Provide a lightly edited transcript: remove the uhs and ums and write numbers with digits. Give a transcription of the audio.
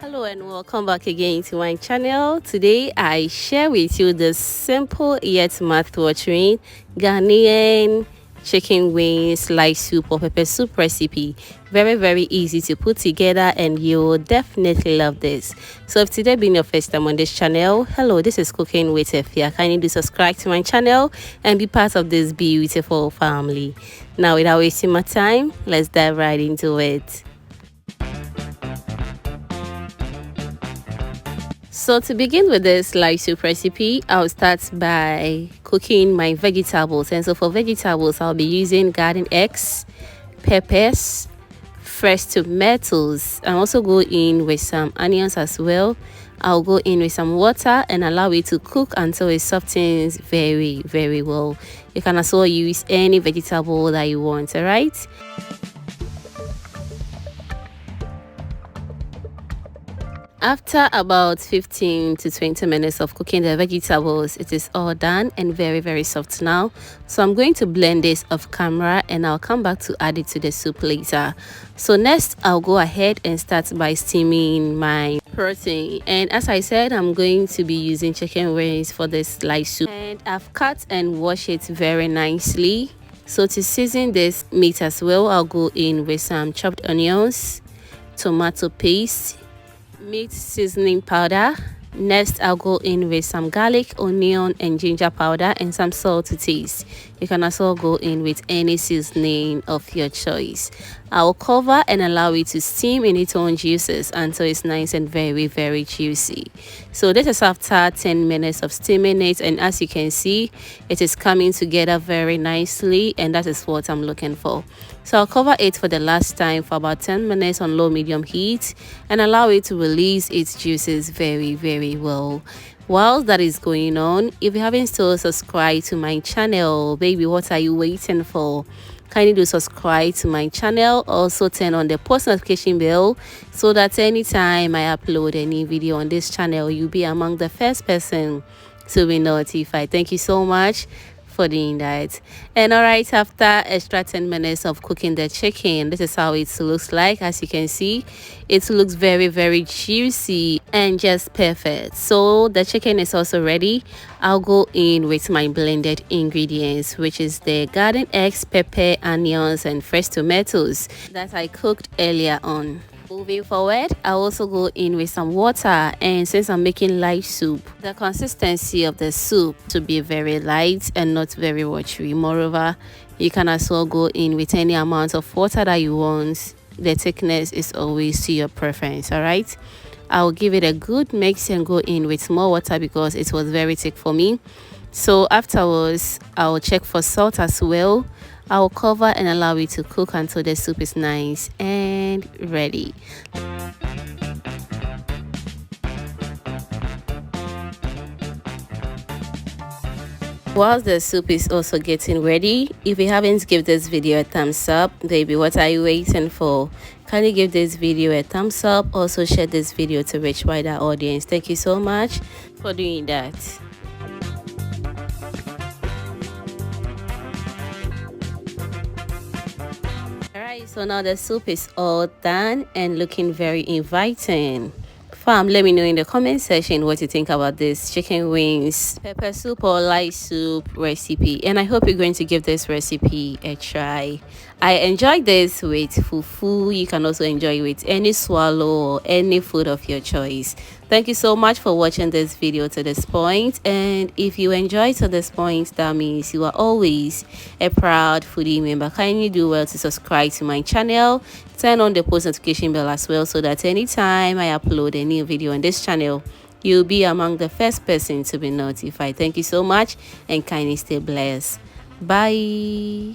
Hello and welcome back again to my channel. Today I share with you the simple yet mouth-watering Ghanaian chicken wings light soup or pepper soup recipe. Very easy to put together and you'll definitely love this. So if today being your first time on this channel, hello, this is Cooking with Efia. Kindly do subscribe to my channel and be part of this beautiful family. Now without wasting my time, let's dive right into it. So to begin with this light soup recipe, I'll start by cooking my vegetables. And so for vegetables, I'll be using garden eggs, peppers, fresh tomatoes. I'm also go in with some onions as well. I'll go in with some water and allow it to cook until it softens very well. You can also use any vegetable that you want, all right? After about 15 to 20 minutes of cooking the vegetables, it is all done and very soft now. So I'm going to blend this off camera and I'll come back to add it to the soup later. So next, I'll go ahead and start by steaming my protein. And as I said, I'm going to be using chicken wings for this light soup. And I've cut and washed it very nicely. So to season this meat as well, I'll go in with some chopped onions, tomato paste, meat seasoning powder. Next, I'll go in with some garlic, onion and ginger powder and some salt to taste. You can also go in with any seasoning of your choice. I'll cover and allow it to steam in its own juices until it's nice and very juicy. So this is after 10 minutes of steaming it, and as you can see, it is coming together very nicely, and that is what I'm looking for. So I'll cover it for the last time for about 10 minutes on low medium heat and allow it to release its juices very well. While that is going on, if you haven't still subscribed to my channel, baby, what are you waiting for? Kindly do subscribe to my channel. Also turn on the post notification bell so that anytime I upload any video on this channel, you'll be among the first person to be notified. Thank you so much for doing that. And all right, after extra 10 minutes of cooking the chicken, this is how it looks like. As you can see, it looks very juicy and just perfect. So the chicken is also ready. I'll go in with my blended ingredients, which is the garden eggs, pepper, onions and fresh tomatoes that I cooked earlier on. Moving forward, I'll also go in with some water, and since I'm making light soup, the consistency of the soup to be very light and not very watery. Moreover, you can also go in with any amount of water that you want. The thickness is always to your preference, all right? I'll give it a good mix and go in with more water because it was very thick for me. So afterwards, I'll check for salt as well. I'll cover and allow it to cook until the soup is nice and ready. Whilst the soup is also getting ready, if you haven't give this video a thumbs up, baby, what are you waiting for? Kindly give this video a thumbs up. Also share this video to reach wider audience. Thank you so much for doing that. Alright, so now the soup is all done and looking very inviting. Fam, let me know in the comment section what you think about this chicken wings pepper soup or light soup recipe, and I hope you're going to give this recipe a try. I enjoyed this with fufu. You can also enjoy it with any swallow or any food of your choice. Thank you so much for watching this video to this point, and if you enjoyed to this point, that means you are always a proud foodie member. Kindly do well to subscribe to my channel, turn on the post notification bell as well so that anytime I upload a new video on this channel, you'll be among the first person to be notified. Thank you so much and kindly stay blessed. Bye.